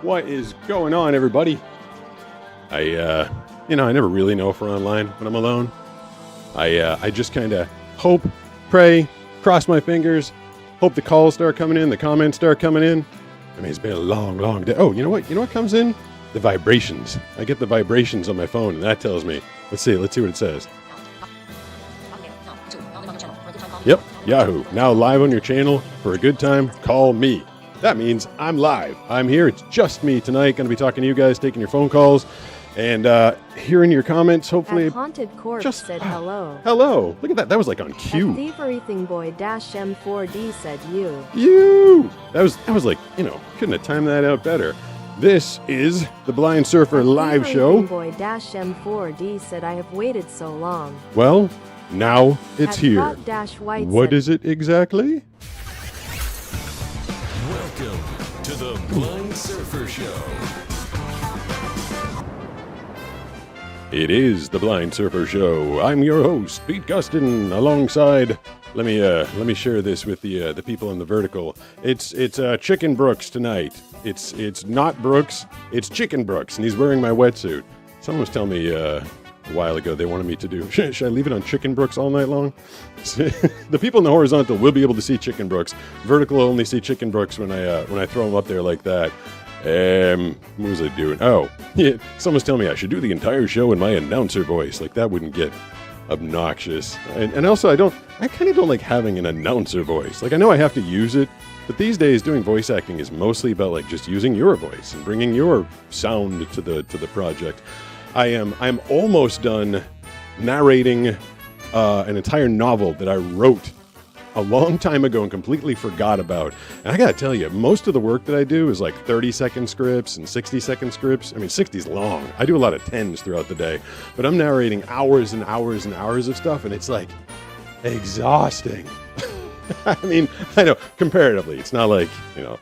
What is going on, everybody? I never really know if we're online when I'm alone. I just kind of hope, pray, cross my fingers, hope the calls start coming in, the comments start coming in. I mean, it's been a long, long day. Oh, you know what? You know what comes in? The vibrations. I get the vibrations on my phone, and that tells me. Let's see what it says. Yep, Yahoo. Now live on your channel. For a good time, call me. That means I'm live. I'm here. It's just me tonight. Going to be talking to you guys, taking your phone calls, and hearing your comments. Hopefully, Haunted Corpse said hello. Hello. Look at that. That was like on cue. Thieverything Boy -M4D said you. You. That was like, couldn't have timed that out better. This is the Blind Surfer live show. Boy -M4D said I have waited so long. Well, now it's here. White what is it exactly? Welcome to the Blind Surfer Show. It is the Blind Surfer Show. I'm your host, Pete Gustin, alongside. Let me share this with the people in the vertical. It's Chicken Brooks tonight. It's not Brooks. It's Chicken Brooks, and he's wearing my wetsuit. Someone was telling me a while ago they wanted me to do. Should I leave it on Chicken Brooks all night long? The people in the horizontal will be able to see Chicken Brooks. Vertical will only see Chicken Brooks when I throw him up there like that. What was I doing? Oh, yeah. Someone's telling me I should do the entire show in my announcer voice. Like that wouldn't get obnoxious. And also I kind of don't like having an announcer voice. Like I know I have to use it, but these days doing voice acting is mostly about like just using your voice and bringing your sound to the project. I'm almost done narrating an entire novel that I wrote a long time ago and completely forgot about. And I gotta tell you, most of the work that I do is like 30-second scripts and 60-second scripts. I mean, 60's long. I do a lot of 10s throughout the day, but I'm narrating hours and hours and hours of stuff, and it's like exhausting. I mean, I know comparatively, it's not like,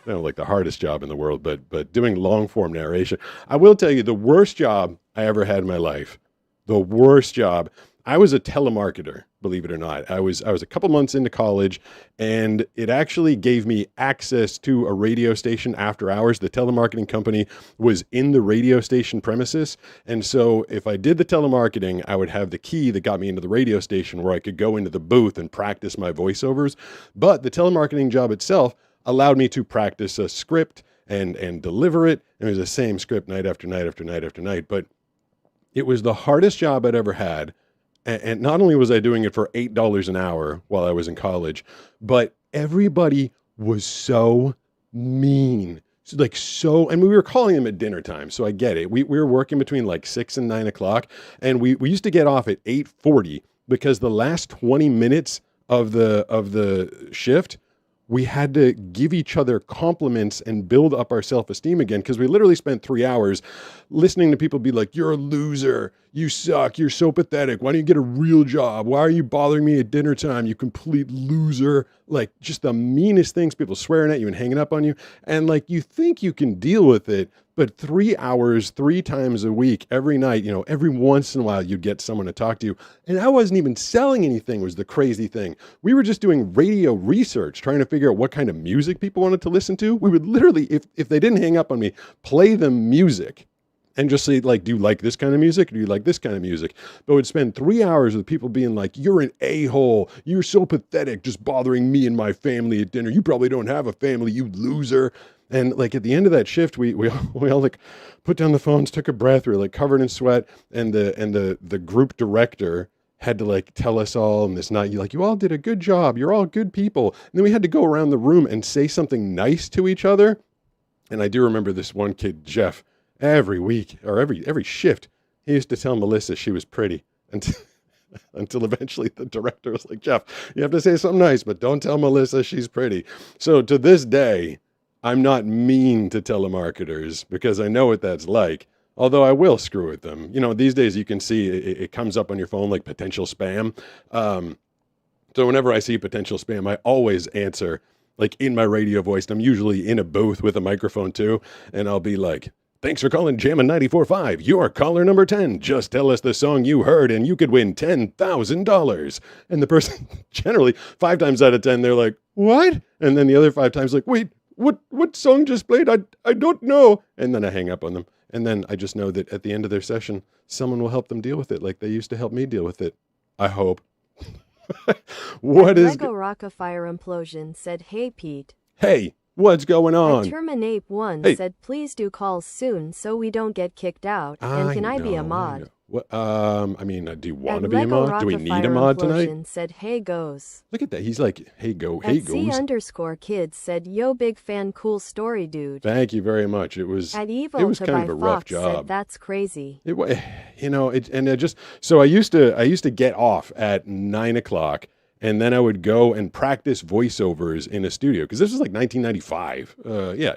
like the hardest job in the world, but doing long form narration, I will tell you the worst job I ever had in my life, the worst job. I was a telemarketer, believe it or not. I was a couple months into college, and it actually gave me access to a radio station after hours. The telemarketing company was in the radio station premises, and so if I did the telemarketing, I would have the key that got me into the radio station where I could go into the booth and practice my voiceovers. But the telemarketing job itself allowed me to practice a script and deliver it. It was the same script night after night after night after night, but it was the hardest job I'd ever had. And not only was I doing it for $8 an hour while I was in college, but everybody was so mean. And we were calling them at dinner time, so I get it. We were working between like 6 and 9 o'clock, and we used to get off at 8:40 because the last 20 minutes of the shift, we had to give each other compliments and build up our self-esteem again, because we literally spent 3 hours listening to people be like, "You're a loser. You suck. You're so pathetic. Why don't you get a real job? Why are you bothering me at dinner time? You complete loser." Like just the meanest things, people swearing at you and hanging up on you. And like, you think you can deal with it, but 3 hours, 3 times a week, every night, every once in a while you'd get someone to talk to you. And I wasn't even selling anything was the crazy thing. We were just doing radio research, trying to figure out what kind of music people wanted to listen to. We would literally, if they didn't hang up on me, play them music. And just say, like, do you like this kind of music? Or do you like this kind of music? But we'd spend 3 hours with people being like, "You're an a-hole. You're so pathetic, just bothering me and my family at dinner. You probably don't have a family, you loser." And like at the end of that shift, we all like put down the phones, took a breath. We were like covered in sweat. And the group director had to like tell us all in this night, you all did a good job. You're all good people. And then we had to go around the room and say something nice to each other. And I do remember this one kid, Jeff. Every week or every shift, he used to tell Melissa she was pretty until eventually the director was like, "Jeff, you have to say something nice, but don't tell Melissa she's pretty." So to this day, I'm not mean to telemarketers because I know what that's like. Although I will screw with them. These days you can see it comes up on your phone like potential spam. So whenever I see potential spam, I always answer like in my radio voice. And I'm usually in a booth with a microphone too. And I'll be like, "Thanks for calling Jammin' 94.5. You're caller number 10. Just tell us the song you heard and you could win $10,000. And the person, generally, 5 times out of 10, they're like, "What?" And then the other 5 times like, "Wait, what song just played? I don't know. And then I hang up on them. And then I just know that at the end of their session, someone will help them deal with it like they used to help me deal with it. I hope. What is... Lego Rockafire Implosion said, "Hey Pete. Hey, what's going on?" Terminape1 said, "Please do calls soon so we don't get kicked out. And can I be a mod?" What, I mean, do you want to be a mod? Do we need a mod tonight? Said, "Hey goes." Look at that. He's like, hey goes. C_kids said, "Yo big fan, cool story dude." Thank you very much. It was At Evil it was to kind by of a rough Fox job. said, "That's crazy." It was, so I used to get off at 9:00. And then I would go and practice voiceovers in a studio because this was like 1995.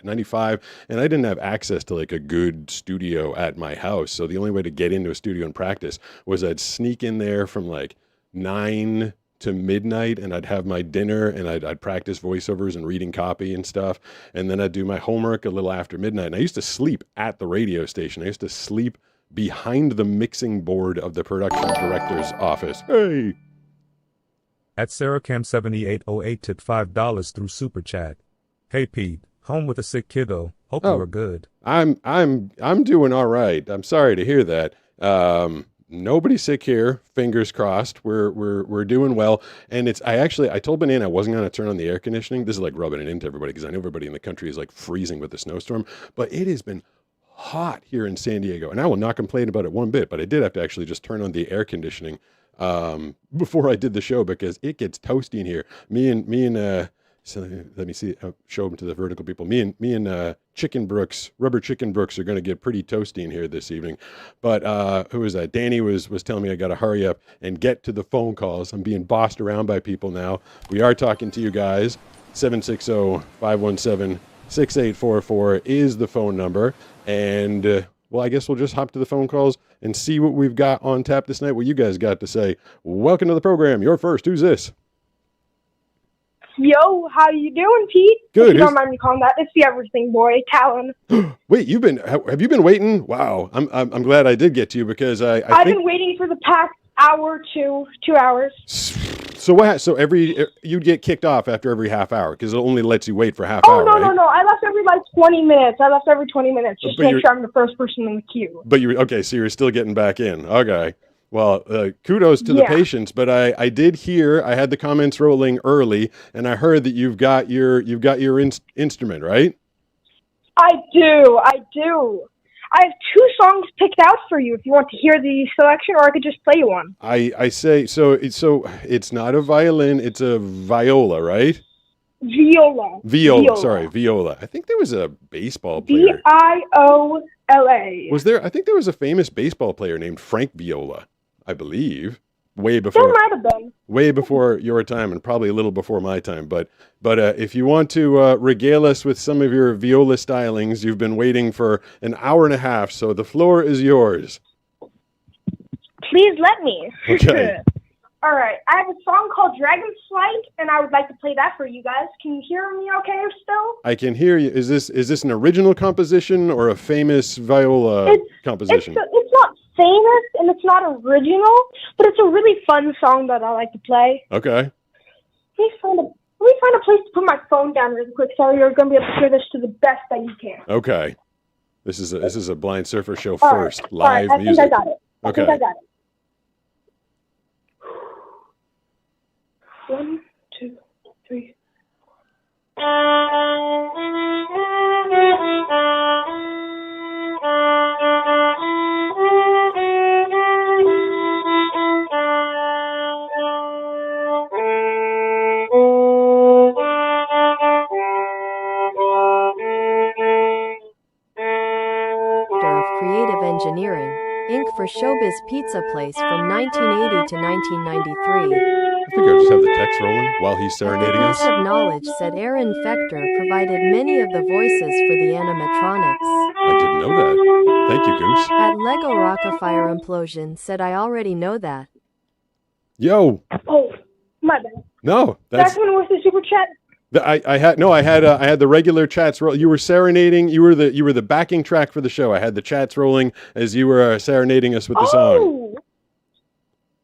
95. And I didn't have access to like a good studio at my house. So the only way to get into a studio and practice was I'd sneak in there from like 9 to midnight and I'd have my dinner and I'd practice voiceovers and reading copy and stuff. And then I'd do my homework a little after midnight. And I used to sleep at the radio station. I used to sleep behind the mixing board of the production director's office. Hey. At SarahCam7808 tipped $5 through Super Chat. Hey Pete, home with a sick kiddo. Hope you are good. I'm doing all right. I'm sorry to hear that. Nobody's sick here. Fingers crossed. We're doing well. And I told Banana I wasn't going to turn on the air conditioning. This is like rubbing it into everybody because I know everybody in the country is like freezing with the snowstorm. But it has been hot here in San Diego, and I will not complain about it one bit. But I did have to actually just turn on the air conditioning before I did the show because it gets toasty in here. So let me see, show them to the vertical people. Me and Chicken Brooks, Rubber Chicken Brooks, are going to get pretty toasty in here this evening. But who was that? Danny was telling me I got to hurry up and get to the phone calls. I'm being bossed around by people now. We are talking to you guys. 760-517-6844 is the phone number. And well, I guess we'll just hop to the phone calls and see what we've got on tap this night, what you guys got to say. Welcome to the program. You're first. Who's this? Yo, how you doing, Pete? Good. If you don't mind me calling that, it's the everything boy, Talon. Wait, have you been waiting? Wow. I'm glad I did get to you because I've been waiting for the past hour to 2 hours. So what? So you'd get kicked off after every half hour because it only lets you wait for half hour. No, right? no. I left every 20 minutes. Just to make sure I'm the first person in the queue. But so you're still getting back in. Okay. Well, kudos to the patience, but I did hear, I had the comments rolling early, and I heard that you've got your instrument, right? I do. I have 2 songs picked out for you if you want to hear the selection, or I could just play you one. I say, so it's not a violin, it's a viola, right? Viola. Sorry, viola. I think there was a baseball player. Viola. Was there? I think there was a famous baseball player named Frank Viola, I believe. Way before. There might have been. Way before your time and probably a little before my time. But if you want to regale us with some of your viola stylings, you've been waiting for an hour and a half, so the floor is yours. Please let me. Okay. All right. I have a song called Dragon's Flight, and I would like to play that for you guys. Can you hear me okay still? I can hear you. Is this an original composition or a famous viola composition? It's not famous, and it's not original, but it's a really fun song that I like to play. Okay. Let me find a place to put my phone down really quick so you're going to be able to hear this to the best that you can. Okay. This is a Blind Surfer show All first. Right. Live All right. music. I think I got it. Okay. I think I got it. 1, 2, 3. Of Creative Engineering, Inc. for Showbiz Pizza Place from 1980 to 1993. I think I'll just have the text rolling while he's serenading us. Piece of Knowledge said Aaron Fector provided many of the voices for the animatronics. I didn't know that. Thank you, Goose. At Lego Rockafire Implosion said I already know that. Yo. Oh, my bad. No, that's when with the super chat. I had the regular chats. You were serenading. You were the backing track for the show. I had the chats rolling as you were serenading us with the song.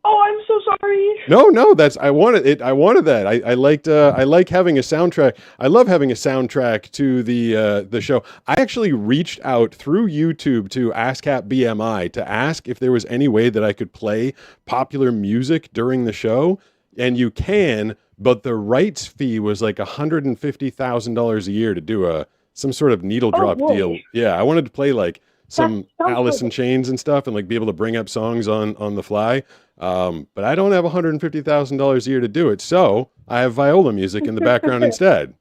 Oh, I'm so sorry. sorry. No, I wanted it. I wanted that. I like having a soundtrack. I love having a soundtrack to the show. I actually reached out through YouTube to ASCAP BMI to ask if there was any way that I could play popular music during the show, and you can, but the rights fee was like $150,000 a year to do some sort of needle drop whoa. deal. Yeah, I wanted to play like some sounds Alice good. in Chains and stuff, and like be able to bring up songs on the fly. But I don't have $150,000 a year to do it, so I have viola music in the background instead.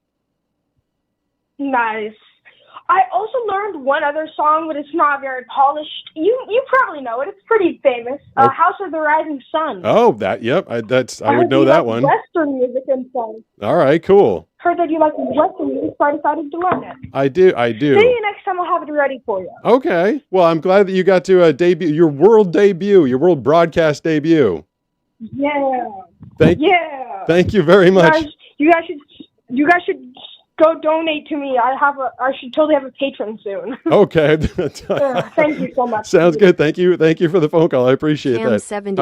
Nice. I also learned one other song, but it's not very polished. You probably know it. It's pretty famous. Oh. House of the Rising Sun. Oh, that, yep, I would know You that like one. Western music and songs. All right, cool. Heard that you like Western music, so I decided to learn it. I do. Maybe next time I'll have it ready for you. Okay, well, I'm glad that you got to debut your world broadcast debut. Yeah. Thank you very much. You guys should go donate to me. I should totally have a patron soon. Okay. Thank you so much. Sounds good. Thank you for the phone call. I appreciate that. How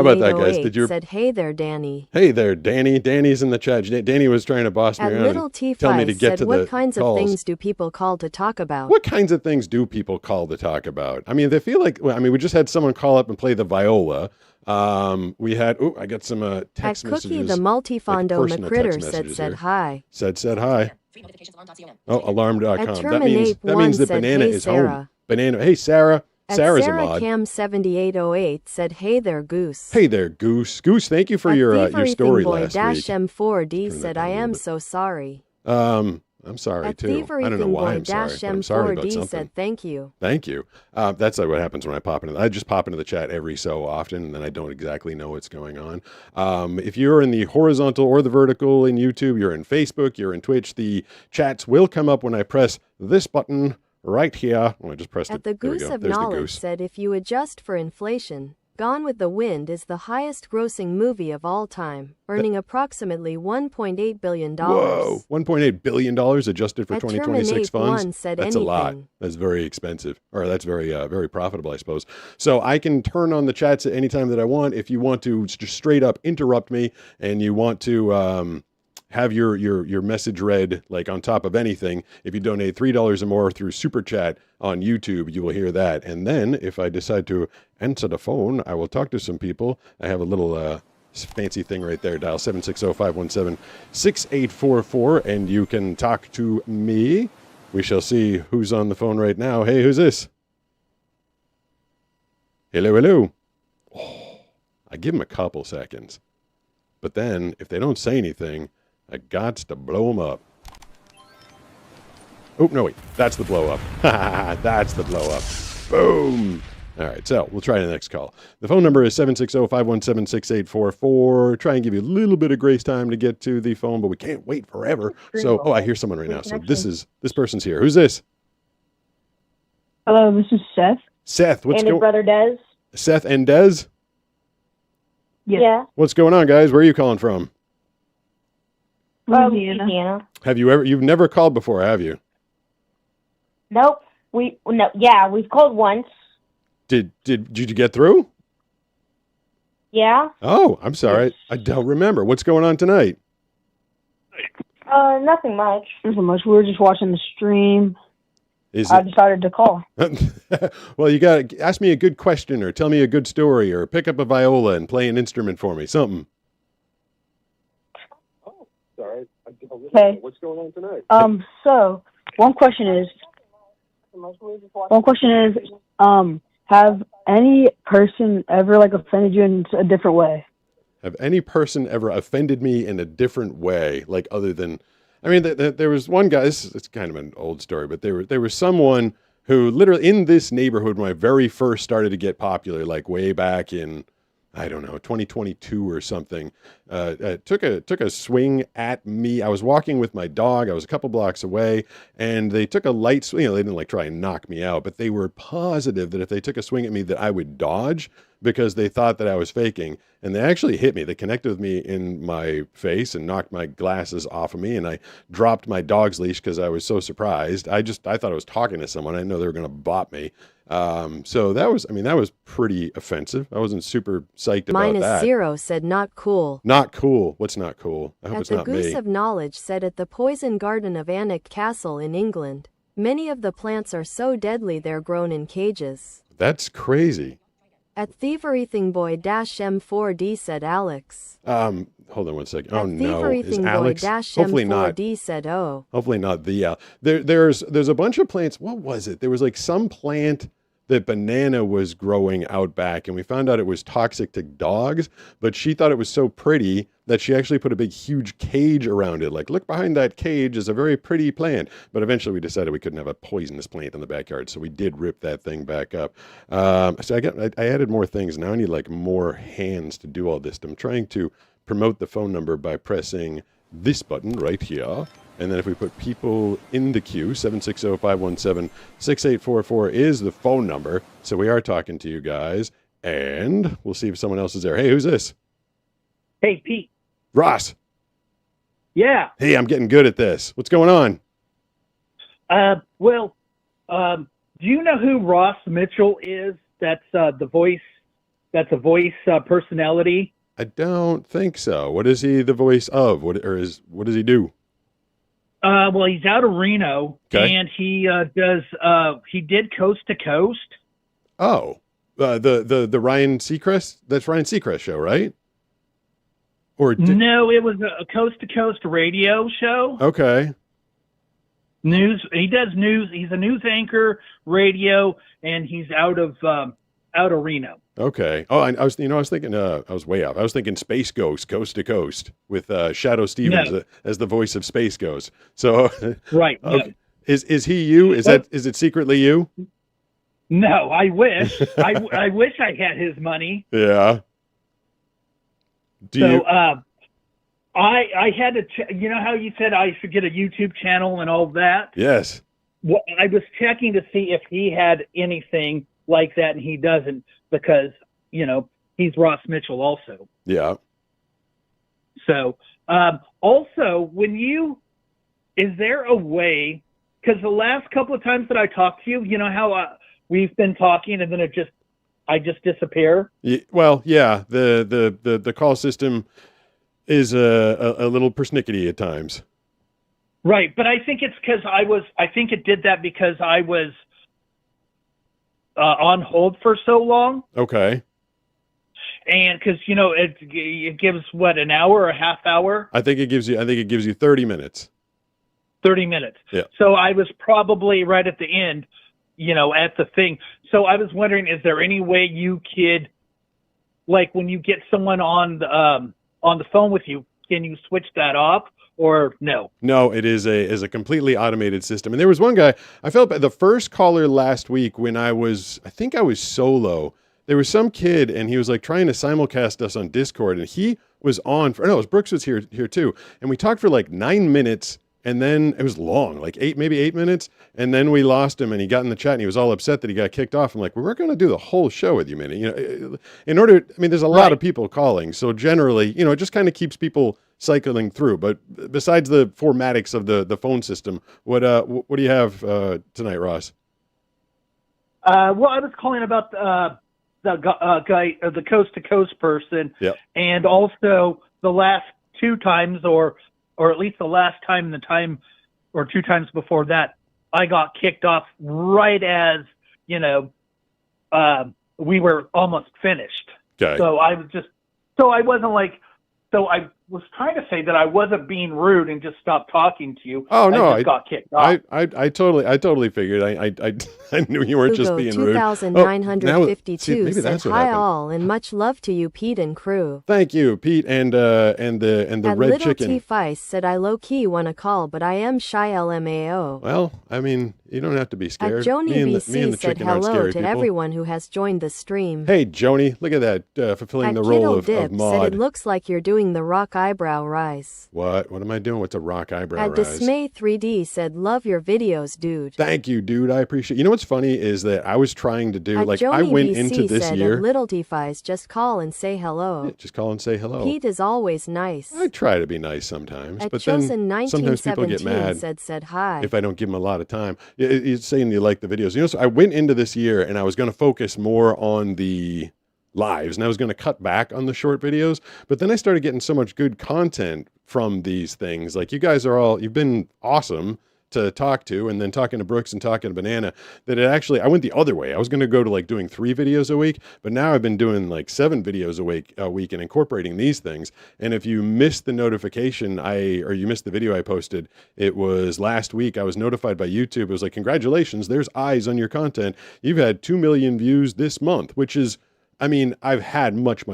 about that, guys? Cam7808 said, "Hey there, Danny." Hey there, Danny. Danny's in the chat. Danny was trying to boss me At around Little and T tell me to get said, to "What the kinds calls. of things do people call to talk about?" What kinds of things do people call to talk about? I mean, they feel like, we just had someone call up and play the viola. We had, I got some At text Cookie messages. the Multifondo personal McCritter text messages said here. hi. Said hi. Oh, alarm.com. At That means Terminate1 that said, Banana "Hey, is home. Sarah." Banana. Hey, Sarah. At Sarah's a Sarah mod. Cam7808 said, "Hey there, Goose." Hey there, Goose. Goose, thank you for At your story Thieverythingboy last dash week. M4D Turn that said, down "I a little am bit. so sorry." I'm sorry At too. I don't know why I'm sorry, Thieverythingboy but I'm sorry about M4D something. said, "Thank you." Thank you. That's like what happens when I pop into. I just pop into the chat every so often, and then I don't exactly know what's going on. If you're in the horizontal or the vertical in YouTube, you're in Facebook, you're in Twitch. The chats will come up when I press this button right here. I just pressed At it. the There we Goose go. of There's the Knowledge goose. said, "If you adjust for inflation, Gone with the Wind is the highest grossing movie of all time, earning approximately $1.8 billion. Whoa, $1.8 billion adjusted for At 2026 Terminate funds. One said That's a lot. anything. That's very expensive, or that's very, very profitable, I suppose. So I can turn on the chats at any time that I want. If you want to just straight up interrupt me and you want to have your message read like on top of anything, if you donate $3 or more through Super Chat on YouTube, you will hear that. And then if I decide to answer the phone, I will talk to some people. I have a little fancy thing right there. Dial 760-517-6844, and you can talk to me. We shall see who's on the phone right now. Hey, who's this? Hello. Oh, I give them a couple seconds. But then, if they don't say anything, I got to blow them up. Oh, no, wait. That's the blow up. That's the blow up. Boom. All right, so we'll try the next call. The phone number is 760-517-6844. Try and give you a little bit of grace time to get to the phone, but we can't wait forever. So, I hear someone right now. So this person's here. Who's this? Hello, this is Seth. Seth. What's And his going? brother Des. Seth and Des. Yes. Yeah. What's going on, guys? Where are you calling from? Louisiana. Louisiana. You've never called before, have you? Nope. We've called once. Did you get through? Yeah. Oh, I'm sorry. I don't remember. What's going on tonight? Nothing much. Not so much. We were just watching the stream. Is I decided to call. Well, you got to ask me a good question or tell me a good story or pick up a viola and play an instrument for me. Something. Oh, sorry. Okay. What's going on tonight? So one question is, have any person ever offended you in a different way? Have any person ever offended me in a different way? Like other than, I mean, there was one guy, it's kind of an old story, but there was someone who literally in this neighborhood when I very first started to get popular, like way back in, I don't know, 2022 or something, took a swing at me. I was walking with my dog. I was a couple blocks away, and they took a light swing. They didn't try and knock me out, but they were positive that if they took a swing at me that I would dodge because they thought that I was faking. And they actually hit me. They connected with me in my face and knocked my glasses off of me, and I dropped my dog's leash because I was so surprised. I thought I was talking to someone. I didn't know they were going to bop me. So that was pretty offensive. I wasn't super psyched about Minus that. Zero said not cool. Not cool. What's not cool? I hope At it's the not Goose me. of Knowledge said at the Poison Garden of Alnwick Castle in England, many of the plants are so deadly they're grown in cages. That's crazy. At Thieverythingboy-M4D said Alex. Hold on one second. Oh At no, is Alex? Hopefully not. Thieverythingboy-M4D said oh. Hopefully not the there's a bunch of plants. What was it? There was like some plant that Banana was growing out back, and we found out it was toxic to dogs, but she thought it was so pretty that she actually put a big huge cage around it. Like, look behind that cage is a very pretty plant. But eventually we decided we couldn't have a poisonous plant in the backyard, so we did rip that thing back up. So I added more things. Now I need like more hands to do all this. I'm trying to promote the phone number by pressing this button right here. And then if we put people in the queue, 760-517-6844 is the phone number. So we are talking to you guys. And we'll see if someone else is there. Hey, who's this? Hey, Pete. Ross. Yeah. Hey, I'm getting good at this. What's going on? Do you know who Ross Mitchell is? That's the voice. That's a voice personality. I don't think so. What is he the voice of? What does he do? Well, he's out of Reno, Okay. and he he did Coast to Coast. Oh, the Ryan Seacrest? That's Ryan Seacrest show, right? Or No, it was a Coast to Coast radio show. Okay. News. He does news. He's a news anchor, radio, and he's out of Reno. Okay. Oh, I was thinking, I was way off. I was thinking Space Ghost, Coast to Coast, with Shadow Stevens as the voice of Space Ghost. So, Right. Okay. Is he you? Is it secretly you? No, I wish. I wish I had his money. Yeah. I had to, you know how you said I should get a YouTube channel and all that? Yes. Well, I was checking to see if he had anything like that, and he doesn't, because, he's Ross Mitchell also. Yeah. So, also, is there a way, because the last couple of times that I talked to you, you know how we've been talking and then I just disappear? Well, yeah, the call system is a little persnickety at times. Right, but I think it's because I think it did that because I was on hold for so long. Okay. And because, it gives an hour or a half hour? I think it gives you 30 minutes. 30 minutes. Yeah. So I was probably right at the end, at the thing. So I was wondering, is there any way you could, like when you get someone on the phone with you, can you switch that off or no? No, it is a completely automated system. And there was one guy, I felt bad, the first caller last week when I think I was solo. There was some kid and he was like trying to simulcast us on Discord, and he was on for, no, it was Brooks was here too. And we talked for like 9 minutes, and then it was long, like maybe 8 minutes. And then we lost him and he got in the chat and he was all upset that he got kicked off. I'm like, we weren't going to do the whole show with you, man. There's a lot of people calling. So generally, it just kind of keeps people cycling through. But besides the formatics of the phone system, what do you have tonight, Ross? Well, I was calling about the guy, the Coast to Coast person. Yep. And also the last two times, or at least the last time, or two times before that, I got kicked off right as, we were almost finished. Okay. So I was trying to say that I wasn't being rude and just stopped talking to you. Oh no, I just got kicked off. I totally figured. I knew you weren't just being rude. 2952 maybe said that's what hi happened. all and much love to you, Pete and crew. Thank you, Pete, and the At red Little chicken. T Feist said I low key want to call, but I am shy LMAO. Well, I mean, you don't have to be At scared. Joni me and the BC said chicken aren't hello scary to people. everyone who has joined the stream. Hey, Joni, look at that, fulfilling At the role Kiddo of Dip said Maud. it looks like you're doing the rock rock eyebrow rise. What am I doing? What's a rock eyebrow At rise? Dismay 3D said, love your videos, dude. Thank you, dude. I appreciate. You know what's funny is that I was trying to do At like Joni I went BC into this said, year. At Little Defies, just call and say hello. Yeah, just call and say hello. Pete is always nice. I try to be nice sometimes, At but then Chosen sometimes people get 1917 mad said hi. if I don't give them a lot of time. It's saying you like the videos. You know, so I went into this year and I was going to focus more on the lives and I was going to cut back on the short videos, but then I started getting so much good content from these things. Like you guys you've been awesome to talk to, and then talking to Brooks and talking to Banana, that I went the other way. I was going to go to like doing 3 videos a week, but now I've been doing like 7 videos a week and incorporating these things. And if you missed the notification, or you missed the video I posted, it was last week. I was notified by YouTube. It was like, congratulations, there's eyes on your content. You've had 2 million views this month, which is, I mean, I've had much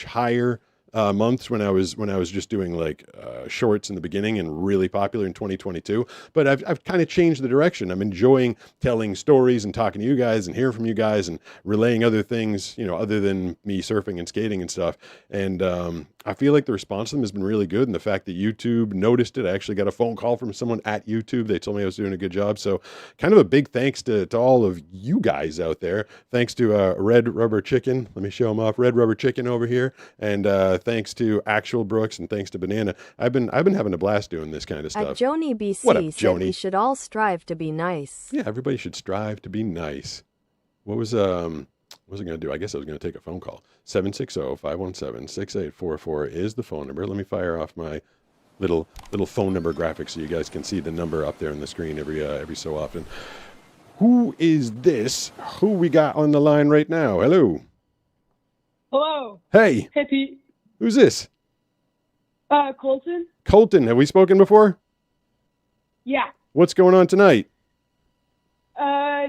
higher months when I was just doing like shorts in the beginning and really popular in 2022. But I've kind of changed the direction. I'm enjoying telling stories and talking to you guys and hearing from you guys and relaying other things, you know, other than me surfing and skating and stuff. And I feel like the response to them has been really good. And the fact that YouTube noticed it, I actually got a phone call from someone at YouTube. They told me I was doing a good job. So kind of a big thanks to all of you guys out there. Thanks to Red Rubber Chicken. Let me show them off. Red Rubber Chicken over here. And thanks to Actual Brooks and thanks to Banana. I've been having a blast doing this kind of stuff. At Joni BC What up, said Joni? we should all strive to be nice. Yeah, everybody should strive to be nice. What was I going to do? I guess I was going to take a phone call. 760-517-6844 is the phone number. Let me fire off my little phone number graphic so you guys can see the number up there on the screen every so often. Who is this? Who we got on the line right now? Hello. Hello. Hey. Hey, Pete. Who's this? Colton? Colton. Have we spoken before? Yeah. What's going on tonight?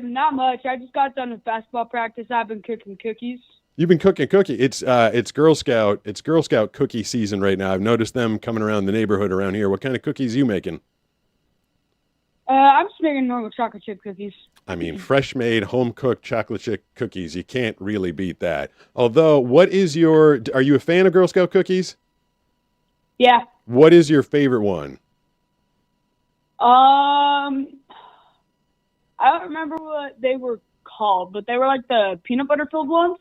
Not much. I just got done with basketball practice. I've been cooking cookies. You've been cooking cookie. It's Girl Scout cookie season right now. I've noticed them coming around the neighborhood around here. What kind of cookies are you making? I'm just making normal chocolate chip cookies. I mean, fresh made, home cooked chocolate chip cookies. You can't really beat that. Although, are you a fan of Girl Scout cookies? Yeah. What is your favorite one? I don't remember what they were called, but they were like the peanut butter filled ones.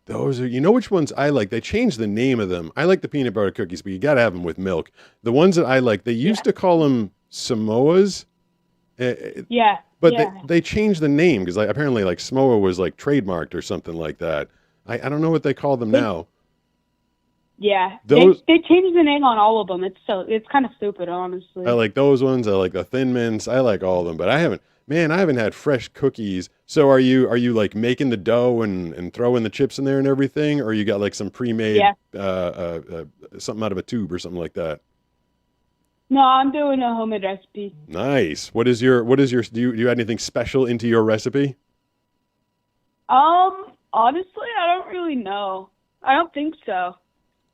Those are, you know which ones I like? They changed the name of them. I like the peanut butter cookies, but you got to have them with milk. The ones that I like, they used to call them Samoas. Yeah. But they changed the name because apparently like Samoa was like trademarked or something like that. I don't know what they call them now. Yeah. They changed the name on all of them. It's kind of stupid, honestly. I like those ones. I like the Thin Mints. I like all of them, but I haven't had fresh cookies. So are you like making the dough and throwing the chips in there and everything, or you got like some pre-made something out of a tube or something like that? No, I'm doing a homemade recipe. Nice. What is your do you add anything special into your recipe? Honestly, I don't really know. I don't think so.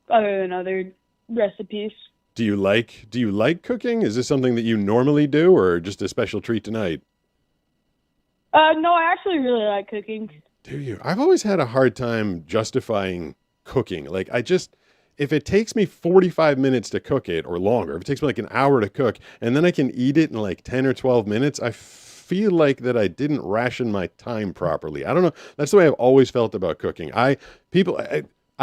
Other than other recipes. Do you like cooking? Is this something that you normally do or just a special treat tonight? No, I actually really like cooking. Do you? I've always had a hard time justifying cooking. Like if it takes me 45 minutes to cook it or longer, if it takes me like an hour to cook and then I can eat it in like 10 or 12 minutes, I feel like that I didn't ration my time properly. I don't know. That's the way I've always felt about cooking. I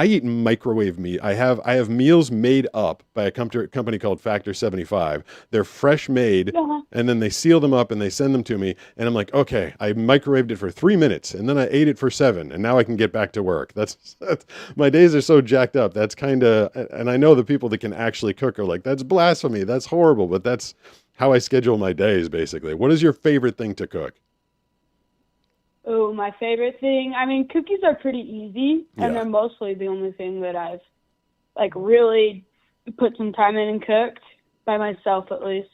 eat microwave meat. I have meals made up by a company called Factor 75. They're fresh made, and then they seal them up and they send them to me. And I'm like, okay, I microwaved it for 3 minutes, and then I ate it for 7, and now I can get back to work. That's my days are so jacked up. That's kind of, and I know the people that can actually cook are like, that's blasphemy. That's horrible. But that's how I schedule my days, basically. What is your favorite thing to cook? Oh, my favorite thing. I mean, cookies are pretty easy, and they're mostly the only thing that I've like really put some time in and cooked by myself, at least.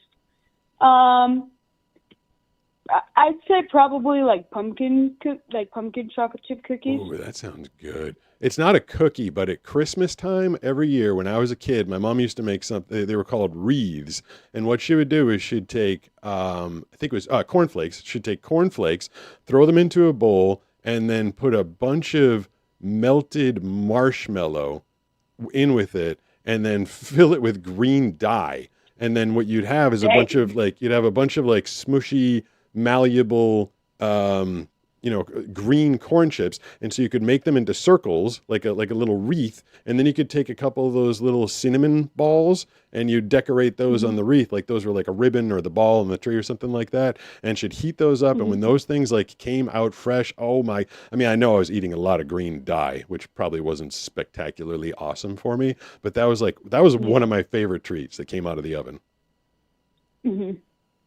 I'd say probably like pumpkin chocolate chip cookies. Oh, that sounds good. It's not a cookie, but at Christmas time every year when I was a kid, my mom used to make something. They were called wreaths, and what she would do is she'd take, I think it was cornflakes. She'd take cornflakes, throw them into a bowl, and then put a bunch of melted marshmallow in with it, and then fill it with green dye. And then what you'd have is a bunch of like smushy, malleable, green corn chips. And so you could make them into circles, like a little wreath. And then you could take a couple of those little cinnamon balls and you decorate those on the wreath. Like those were like a ribbon or the ball on the tree or something like that. And should heat those up. And when those things like came out fresh, I know I was eating a lot of green dye, which probably wasn't spectacularly awesome for me, but that was one of my favorite treats that came out of the oven. Mm-hmm.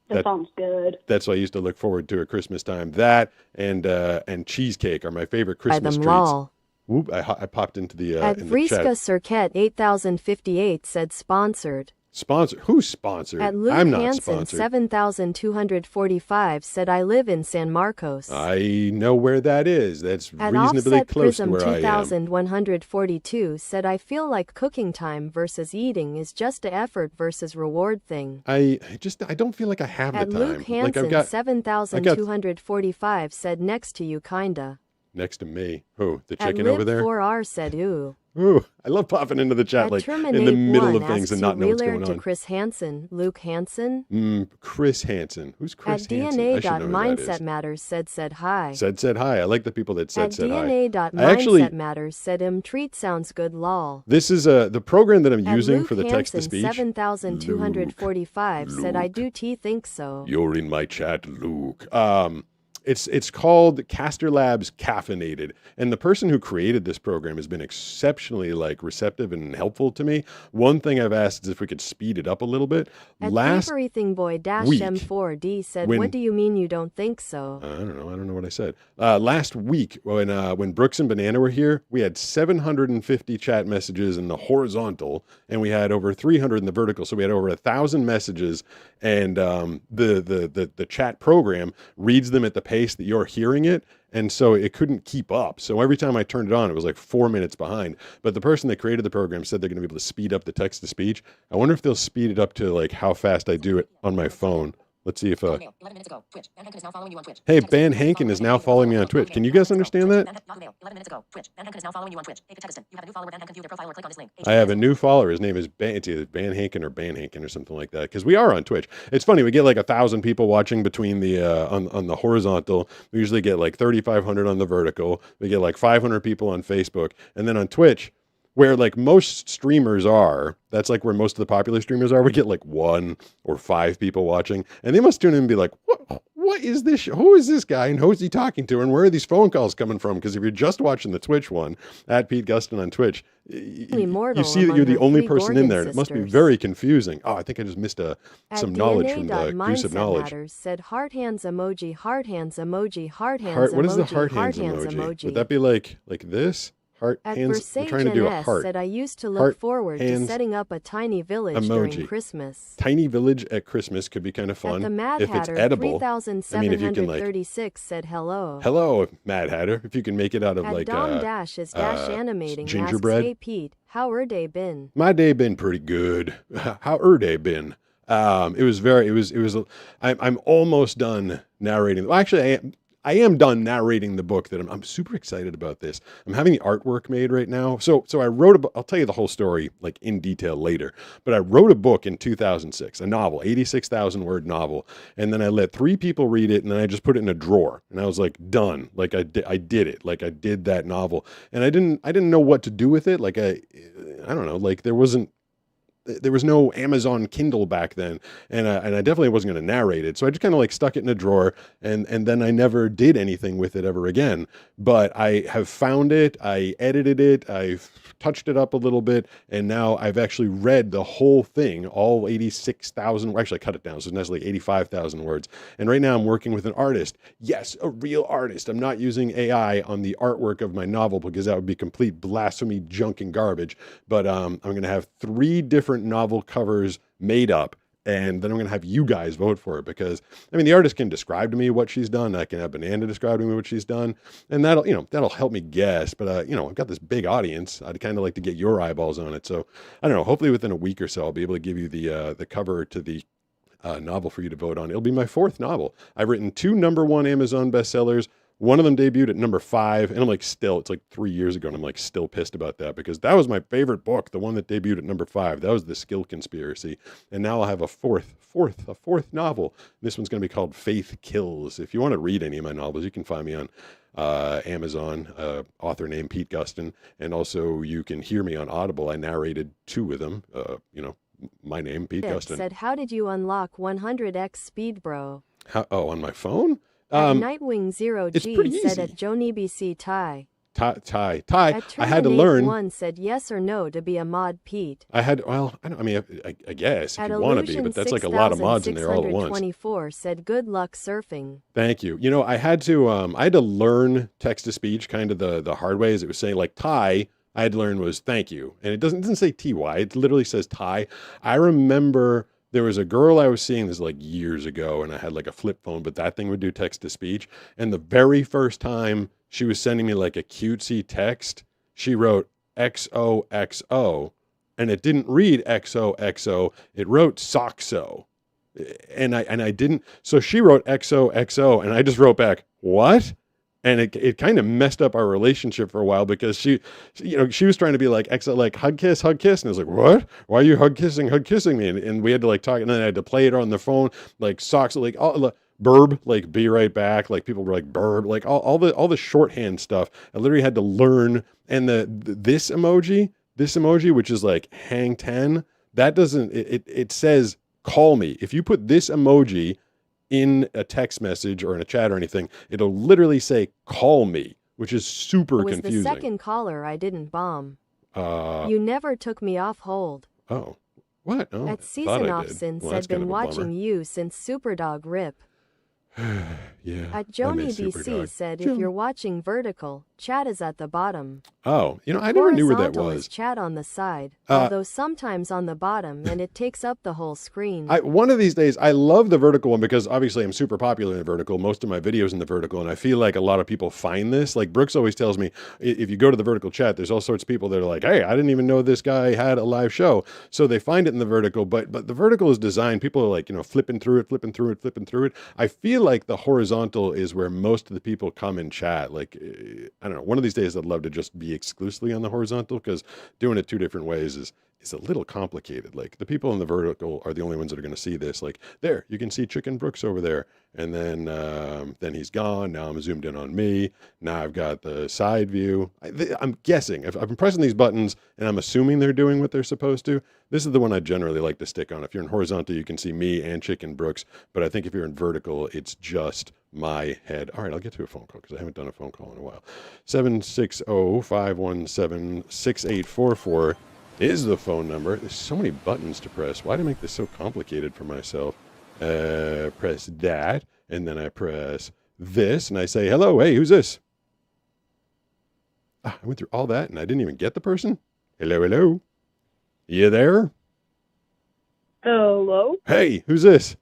That sounds good. That's what I used to look forward to at Christmas time. That and cheesecake are my favorite Christmas treats. Lol. Whoop! I popped into the At in the chat. Vriska Circuit 8058 said sponsored. Sponsor? Who's sponsored? At Luke I'm not Hansen sponsored. 7245 said I live in San Marcos. I know where that is. That's At reasonably Offset close to Prism where I am. 2142 said I feel like cooking time versus eating is just a effort versus reward thing. I don't feel like I have At the time. Luke Hansen 7245 said next to you kinda. Next to me. Who? The At chicken over there? Liv4R said ooh. Ooh, I love popping into the chat At like in the Terminate middle 1 of things and asks not you know what's related going on. to Chris Hansen, Luke Hansen. Chris Hansen. Who's Chris At Hansen? I should know who that DNA.Mindset is. Matters said hi. Said hi. I like the people that said At hi. DNA.Mindset Matters said treat sounds good lol. This is the program that I'm At using Luke for the text to Hansen speech. 7245 said I do think so. You're in my chat, Luke. It's called Caster Labs Caffeinated, and the person who created this program has been exceptionally receptive and helpful to me. One thing I've asked is if we could speed it up a little bit. At Last Everything Boy week, M4D said, when- what do you mean you don't think so? I don't know what I said. Last week, when Brooks and Banana were here, we had 750 chat messages in the horizontal, and we had over 300 in the vertical. So we had over 1,000 messages, and the chat program reads them at the pace that you're hearing it, and so it couldn't keep up. So every time I turned it on, it was like 4 minutes behind. But the person that created the program said they're going to be able to speed up the text to speech. I wonder if they'll speed it up to like how fast I do it on my phone. Let's see if hey, Van Hanken is now following me on Twitch. Can you guys understand that? I have a new follower. His name is it's either Van Hanken or something like that. Because we are on Twitch. It's funny. We get like 1,000 people watching between the on the horizontal. We usually get like 3,500 on the vertical. We get like 500 people on Facebook, and then on Twitch, where like most streamers are, that's like where most of the popular streamers are. We get like 1 or 5 people watching, and they must tune in and be like, what is this? Who is this guy, and who is he talking to, and where are these phone calls coming from? Because if you're just watching the Twitch one, at Pete Gustin on Twitch, you see that you're the only person in there. And it must be very confusing. Oh, I think I just missed some knowledge from the Grease of Knowledge. Said heart hands emoji, heart hands emoji, heart hands emoji. What is the heart hands emoji? Would that be like this? Heart At hands. I'm trying to do a heart. Said I used to look Heart, forward to hands, setting up a tiny village emoji. during Christmas. Tiny village at Christmas could be kind of fun At the Mad if it's Hatter edible. I mean, if you can 3736 said hello. Hello, Mad Hatter. If you can make it out of At like Dom Dash is Dash animating. gingerbread. Asks, hey Pete, how er day been? My day been pretty good. How day been? It was. I'm almost done narrating. Well, actually, I am done narrating the book that I'm super excited about this. I'm having the artwork made right now. So I wrote I'll tell you the whole story like in detail later, but I wrote a book in 2006, a novel, 86,000 word novel. And then I let 3 people read it, and then I just put it in a drawer, and I was like, done. Like I did it. Like I did that novel, and I didn't know what to do with it. Like I don't know, like there was no Amazon Kindle back then, and I definitely wasn't going to narrate it. So I just kind of like stuck it in a drawer, and then I never did anything with it ever again. But I have found it, I edited it, I've touched it up a little bit, and now I've actually read the whole thing, all 86,000, actually I cut it down, so it's like 85,000 words. And right now I'm working with an artist. Yes, a real artist. I'm not using AI on the artwork of my novel because that would be complete blasphemy, junk, and garbage. But I'm going to have 3 different novel covers made up, and then I'm going to have you guys vote for it, because I mean the artist can describe to me what she's done, I can have Banana describe to me what she's done, and that'll help me guess. But I've got this big audience. I'd kind of like to get your eyeballs on it. So I don't know, hopefully within a week or so I'll be able to give you the cover to the novel for you to vote on. It'll be my 4th novel. I've written 2 #1 Amazon bestsellers, One of them debuted at number 5, and I'm like, still, it's like 3 years ago, and I'm like still pissed about that because that was my favorite book, the one that debuted at number 5. That was The Skill Conspiracy, and now I'll have a fourth novel. This one's going to be called Faith Kills. If you want to read any of my novels, you can find me on Amazon, author named Pete Gustin, and also you can hear me on Audible. I narrated 2 of them. My name, Pete Gustin. Said, how did you unlock 100x speed, bro? On my phone? Nightwing Zero G said at JohnnyBC Ty. Ty. At I had to learn. One said yes or no to be a mod, Pete. I guess if you want to be, but that's like a lot of mods in there all at once. 24 said good luck surfing. Thank you. I had to learn text to speech kind of the hard way, as it was saying like Ty. I had to learn was thank you, and it doesn't say TY. It literally says Ty. I remember there was a girl I was seeing this like years ago, and I had like a flip phone, but that thing would do text to speech. And the very first time she was sending me like a cutesy text, she wrote XOXO, and it didn't read XOXO. It wrote Soxo, and I didn't. So she wrote XOXO, and I just wrote back what? And it kind of messed up our relationship for a while because she was trying to be like hug kiss. And I was like, what? Why are you hug kissing me? And we had to like talk, and then I had to play it on the phone, like socks, like all burb, like be right back. Like people were like burb, like all the shorthand stuff. I literally had to learn. And this emoji, which is like hang 10, that doesn't, it says call me. If you put this emoji in a text message or in a chat or anything, it'll literally say call me, which is super confusing. The second caller I didn't bomb. You never took me off hold. Oh, what? Oh, at Season Off since I've been watching you since Superdog Rip. Yeah. At Joni BC said if you're watching vertical, chat is at the bottom. Oh, I never knew where that was. Is chat on the side, although sometimes on the bottom, and it takes up the whole screen. One of these days, I love the vertical one because obviously I'm super popular in the vertical. Most of my videos in the vertical, and I feel like a lot of people find this. Like Brooks always tells me, if you go to the vertical chat, there's all sorts of people that are like, hey, I didn't even know this guy had a live show. So they find it in the vertical, but the vertical is designed, people are like, flipping through it. I feel like the horizontal is where most of the people come and chat. Like, I don't know, one of these days I'd love to just be exclusively on the horizontal because doing it 2 different ways is a little complicated. Like the people in the vertical are the only ones that are going to see this. Like there, you can see Chicken Brooks over there. And then he's gone. Now I'm zoomed in on me. Now I've got the side view. I'm guessing if I've been pressing these buttons and I'm assuming they're doing what they're supposed to. This is the one I generally like to stick on. If you're in horizontal, you can see me and Chicken Brooks. But I think if you're in vertical, it's just my head. All right, I'll get to a phone call because I haven't done a phone call in a while. 760-517-6844 is the phone number. There's so many buttons to press. Why do I make this so complicated for myself? Press that, and then I press this, and I say, hello, hey, who's this? I went through all that, and I didn't even get the person. Hello? You there? Hello? Hey, who's this?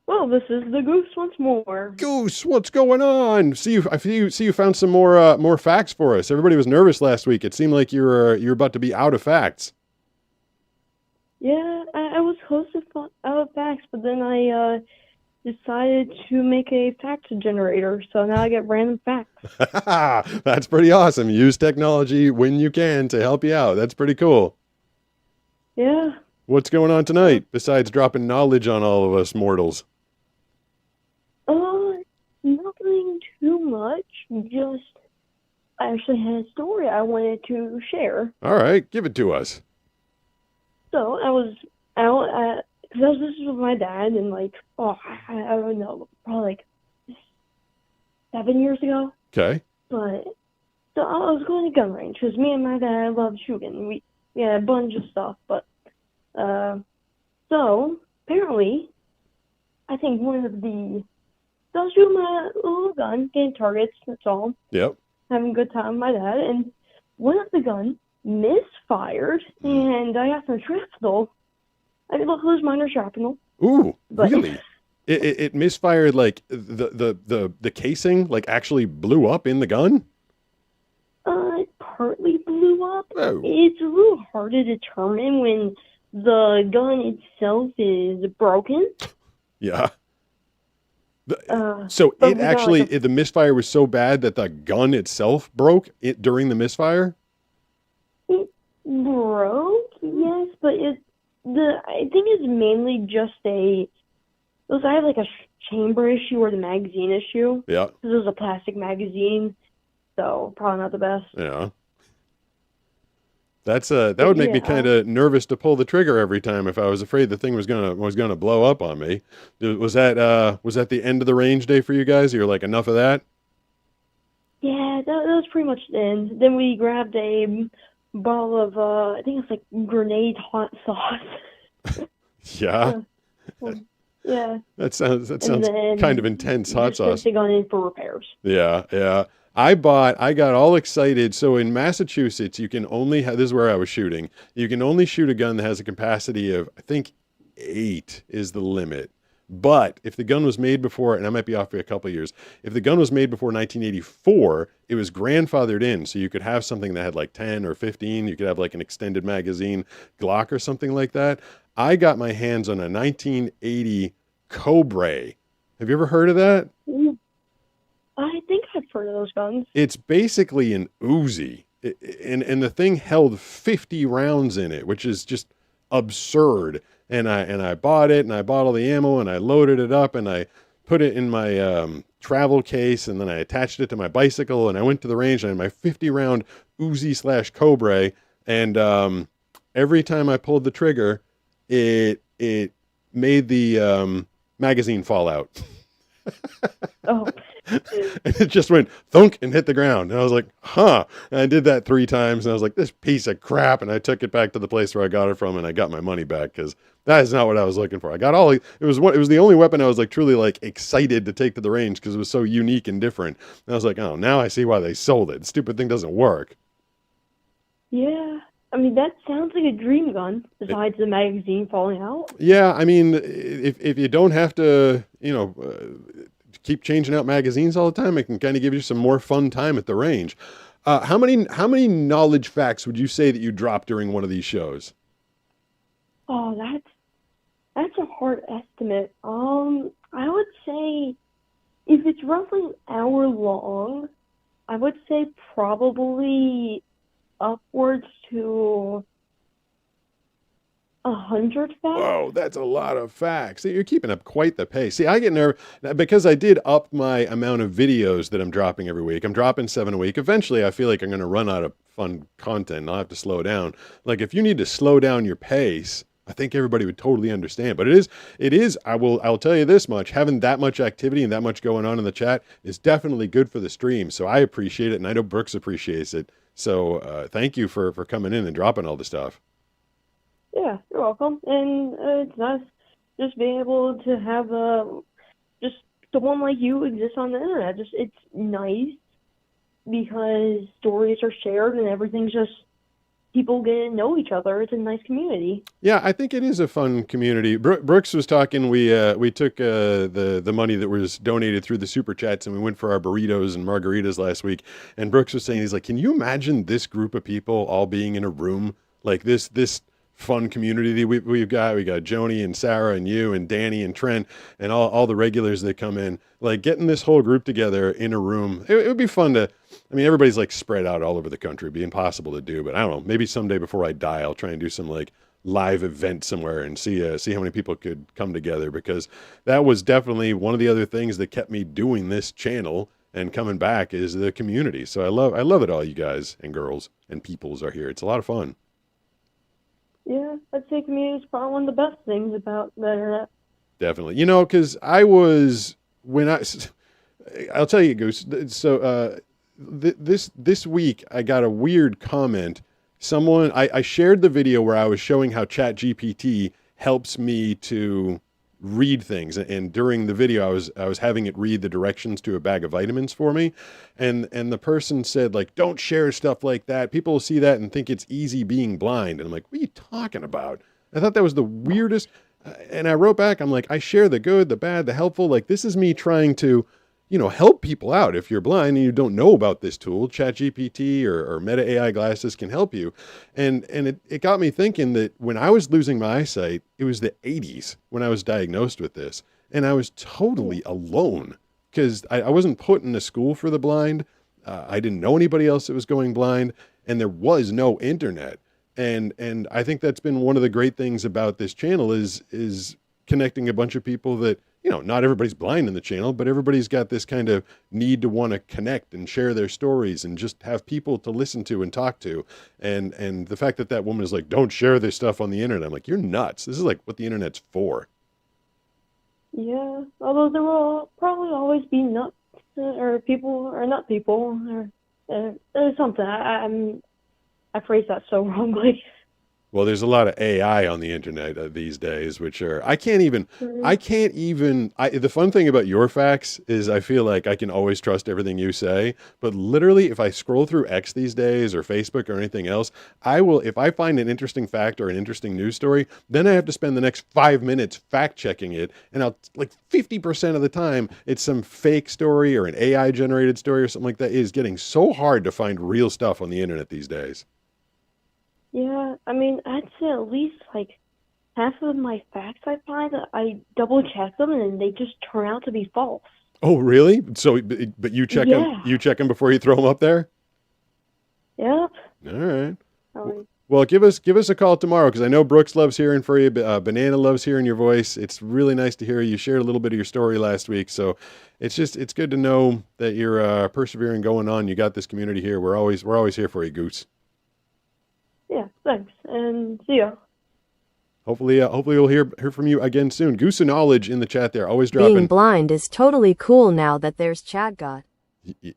Well, this is the Goose once more. Goose, what's going on? I see you found some more facts for us. Everybody was nervous last week. It seemed like you're about to be out of facts. Yeah, I was close to out of facts, but then I decided to make a fact generator, so now I get random facts. That's pretty awesome. Use technology when you can to help you out. That's pretty cool. Yeah. What's going on tonight, besides dropping knowledge on all of us mortals? Nothing too much. Just, I actually had a story I wanted to share. All right, give it to us. So, I was out at, because I was visiting with my dad, and I don't know, probably 7 years ago. Okay. But, so I was going to gun range, because me and my dad love shooting. We had a bunch of stuff, but, so, apparently, I think so I was shooting my little gun, getting targets, that's all. Yep. Having a good time with my dad, and one of the guns misfired, and I got some shrapnel. I did lose minor shrapnel. Ooh, really? It misfired, like, the casing, like, actually blew up in the gun? It partly blew up. Oh. It's a little hard to determine when the gun itself is broken. Yeah. So but it we got, actually, like, the misfire was so bad that the gun itself broke it during the misfire? it broke, yes, but I think it's mainly just it was either like a chamber issue or the magazine issue. Yeah. Because it was a plastic magazine, so probably not the best. Yeah. That would make me kind of nervous to pull the trigger every time if I was afraid the thing was gonna blow up on me. Was that the end of the range day for you guys? You're like, enough of that? Yeah, that was pretty much the end. Then we grabbed a bottle of I think it's like grenade hot sauce. Yeah. Yeah. That sounds then kind of intense, hot sauce. Just gone in for repairs. Yeah, yeah. I got all excited. So in Massachusetts, you can only this is where I was shooting. You can only shoot a gun that has a capacity of, I think, 8 is the limit. But if the gun was made before, and I might be off by a couple of years, if the gun was made before 1984, it was grandfathered in. So you could have something that had like 10 or 15. You could have like an extended magazine Glock or something like that. I got my hands on a 1980 Cobra. Have you ever heard of that? I think I've heard of those guns. It's basically an Uzi. And the thing held 50 rounds in it, which is just absurd. And I bought it, and I bought all the ammo, and I loaded it up, and I put it in my travel case, and then I attached it to my bicycle, and I went to the range, and I had my 50 round Uzi / Cobra, and every time I pulled the trigger, it made the magazine fall out. Oh. And it just went thunk and hit the ground. And I was like, huh. And I did that 3 times, and I was like, this piece of crap. And I took it back to the place where I got it from, and I got my money back, because that is not what I was looking for. I got it was the only weapon I was like truly like excited to take to the range, because it was so unique and different. And I was like, oh, now I see why they sold it. The stupid thing doesn't work. Yeah. I mean, that sounds like a dream gun, besides the magazine falling out. Yeah, I mean, if you don't have to, keep changing out magazines all the time, it can kind of give you some more fun time at the range. How many knowledge facts would you say that you dropped during one of these shows? Oh, that's a hard estimate. I would say if it's roughly an hour long, I would say probably upwards to 100 facts. Whoa, that's a lot of facts. You're keeping up quite the pace. See, I get nervous because I did up my amount of videos that I'm dropping every week. I'm dropping 7 a week. Eventually, I feel like I'm going to run out of fun content. I'll have to slow down. Like, if you need to slow down your pace, I think everybody would totally understand. But it is, I'll tell you this much, having that much activity and that much going on in the chat is definitely good for the stream. So I appreciate it, and I know Brooks appreciates it. So thank you for coming in and dropping all the stuff. Yeah, you're welcome. And it's nice just being able to have just someone like you exist on the internet. It's nice because stories are shared and everything's just people get to know each other. It's a nice community. Yeah, I think it is a fun community. Brooks was talking. We took the money that was donated through the super chats, and we went for our burritos and margaritas last week. And Brooks was saying, he's like, can you imagine this group of people all being in a room like this fun community we've got? We got Joni and Sarah and you and Danny and Trent and all the regulars that come in, like getting this whole group together in a room. It would be fun to, I mean, everybody's like spread out all over the country. It'd be impossible to do, but I don't know, maybe someday before I die, I'll try and do some like live event somewhere and see how many people could come together, because that was definitely one of the other things that kept me doing this channel and coming back is the community. So I love it all you guys and girls and peoples are here. It's a lot of fun. Yeah, I'd say community is probably one of the best things about the internet. Definitely. Because I'll tell you, Goose. So this week I got a weird comment. I shared the video where I was showing how ChatGPT helps me to read things, and during the video I was having it read the directions to a bag of vitamins for me, and the person said, like, don't share stuff like that, people will see that and think it's easy being blind. And I'm like, what are you talking about? I thought that was the weirdest. And I wrote back, I'm like, I share the good, the bad, the helpful. Like, this is me trying to help people out. If you're blind and you don't know about this tool, ChatGPT or Meta AI glasses can help you. And it got me thinking that when I was losing my eyesight, it was the 80s when I was diagnosed with this. and I was totally alone because I wasn't put in a school for the blind. I didn't know anybody else that was going blind, and there was no internet. And I think that's been one of the great things about this channel is connecting a bunch of people that, you know, not everybody's blind in the channel, but everybody's got this kind of need to want to connect and share their stories and just have people to listen to and talk to. And the fact that woman is like, don't share this stuff on the internet. I'm like, you're nuts. This is like what the internet's for. Yeah, although there will probably always be nuts or people or not people or something. I phrased that so wrongly. Well, there's a lot of AI on the internet these days, which are, the fun thing about your facts is I feel like I can always trust everything you say, but literally if I scroll through X these days or Facebook or anything else, if I find an interesting fact or an interesting news story, then I have to spend the next 5 minutes fact checking it. And I'll like 50% of the time it's some fake story or an AI generated story or something like that. It is getting so hard to find real stuff on the internet these days. Yeah, I mean, I'd say at least like half of my facts I find, I double check them and they just turn out to be false. Oh, really? So, but you check them, before you throw them up there? Yep. All right. Well, give us a call tomorrow because I know Brooks loves hearing for you. Banana loves hearing your voice. It's really nice to hear you. Shared a little bit of your story last week, so it's good to know that you're persevering, going on. You got this community here. We're always here for you, Goose. Yeah, thanks, and see ya. Hopefully we'll hear from you again soon. Goose of Knowledge in the chat there, always dropping. Being blind is totally cool now that there's ChatGot.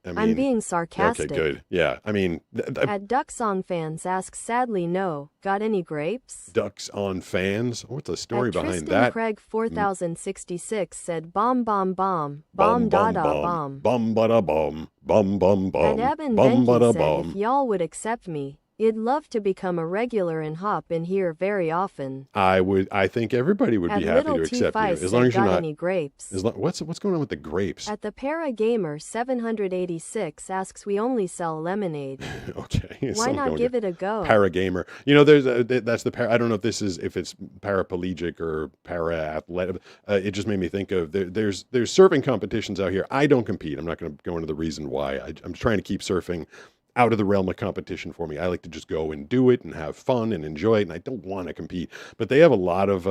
I'm being sarcastic. Okay, good. Yeah, I mean... At Ducks on Fans asks, sadly no. Got any grapes? Ducks on Fans? What's the story behind Tristan that? Craig 4066 said bomb bomb bomb. Bomb da da bomb. Bum ba da bum. Bum bum bum. And Evan Bum ba da Benke said bum. if y'all would accept me, I'd love to become a regular and hop in here very often. I think everybody would be happy to accept you. As long as you're not... any grapes. What's going on with the grapes? At the Para Gamer 786 asks, we only sell lemonade. Okay. Why not give it a go? Para Gamer. You know, that's the para. I don't know if it's paraplegic or para athletic. It just made me think of there's surfing competitions out here. I don't compete. I'm not going to go into the reason why. I'm trying to keep surfing out of the realm of competition for me. I like to just go and do it and have fun and enjoy it, and I don't want to compete. But they have a lot of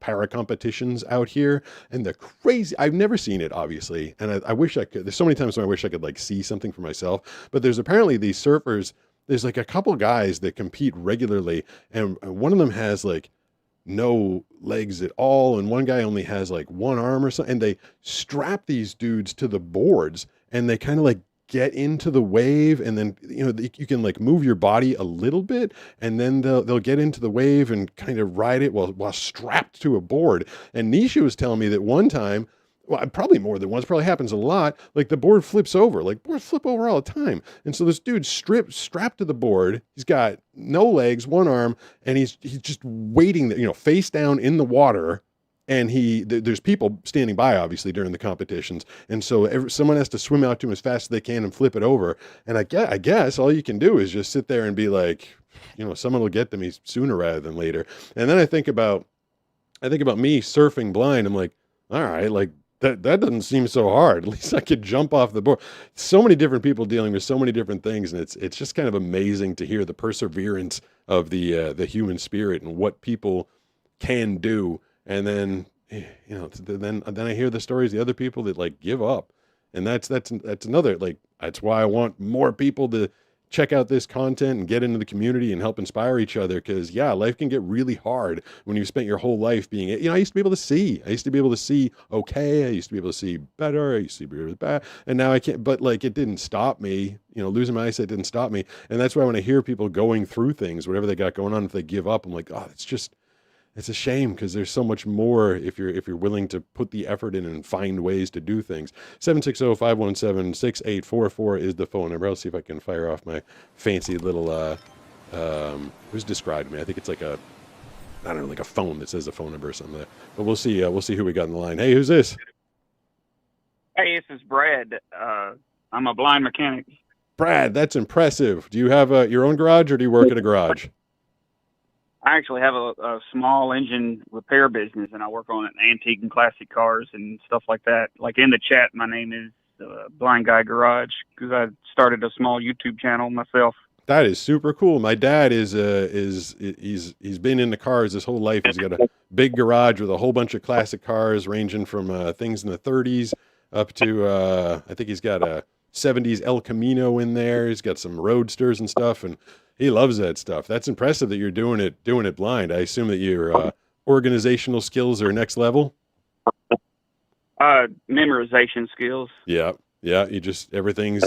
para competitions out here, and they're crazy. I've never seen it, obviously, and I wish I could. There's so many times when I wish I could like see something for myself. But there's apparently these surfers. There's like a couple guys that compete regularly, and one of them has like no legs at all, and one guy only has like one arm or something. And they strap these dudes to the boards, and they kind of like get into the wave, and then you can like move your body a little bit, and then they'll get into the wave and kind of ride it while strapped to a board. And Nisha was telling me that one time, well, probably more than once, probably happens a lot, like the board flips over. Like boards flip over all the time. And so this dude's strapped to the board. He's got no legs, one arm, and he's just waiting there, face down in the water. And there's people standing by, obviously, during the competitions. And so someone has to swim out to him as fast as they can and flip it over. And I guess all you can do is just sit there and be like, someone will get to me sooner rather than later. And then I think about me surfing blind. I'm like, all right, like that doesn't seem so hard. At least I could jump off the board. So many different people dealing with so many different things. And it's just kind of amazing to hear the perseverance of the human spirit and what people can do. And then, then I hear the stories of the other people that like give up, and that's another, like, that's why I want more people to check out this content and get into the community and help inspire each other. Cause yeah, life can get really hard when you've spent your whole life being, I used to be able to see, okay. I used to be able to see better. I used to be able to bad. And now I can't, but like, it didn't stop me, losing my eyesight didn't stop me. And that's why when I hear people going through things, whatever they got going on, if they give up, I'm like, oh, it's a shame because there's so much more if you're willing to put the effort in and find ways to do things. 760-517-6844 is the phone number. I'll see if I can fire off my fancy little who's described me. I think it's like a phone that says a phone number or something there. But we'll see who we got in the line. Hey, who's this? Hey, this is Brad. I'm a blind mechanic. Brad, that's impressive. Do you have your own garage or do you work at a garage? I actually have a small engine repair business, and I work on antique and classic cars and stuff like that. Like in the chat, my name is Blind Guy Garage because I started a small YouTube channel myself. That is super cool. My dad he's been into cars his whole life. He's got a big garage with a whole bunch of classic cars, ranging from things in the 30s up to I think he's got a 70s El Camino in there. He's got some roadsters and stuff, and he loves that stuff. That's impressive that you're doing it blind. I assume that your organizational skills are next level. Memorization skills. Yeah. You just everything's.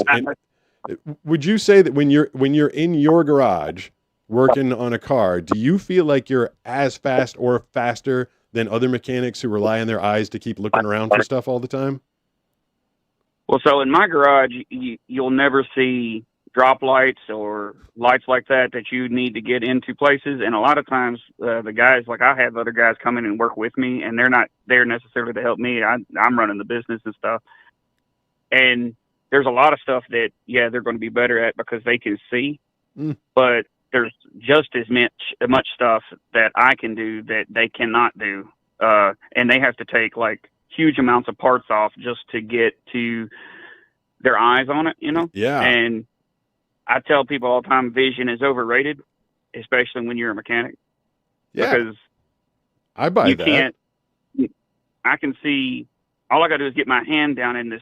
Would you say that when you're in your garage working on a car, do you feel like you're as fast or faster than other mechanics who rely on their eyes to keep looking around for stuff all the time? Well, so in my garage, you'll never see drop lights or lights like that you need to get into places. And a lot of times the guys, like I have other guys come in and work with me, and they're not there necessarily to help me. I'm running the business and stuff. And there's a lot of stuff that, they're going to be better at because they can see. But there's just as much stuff that I can do that they cannot do. And they have to take like huge amounts of parts off just to get to their eyes on it, you know? Yeah. And I tell people all the time, vision is overrated, especially when you're a mechanic. Yeah. Because I buy that. I can see, all I got to do is get my hand down in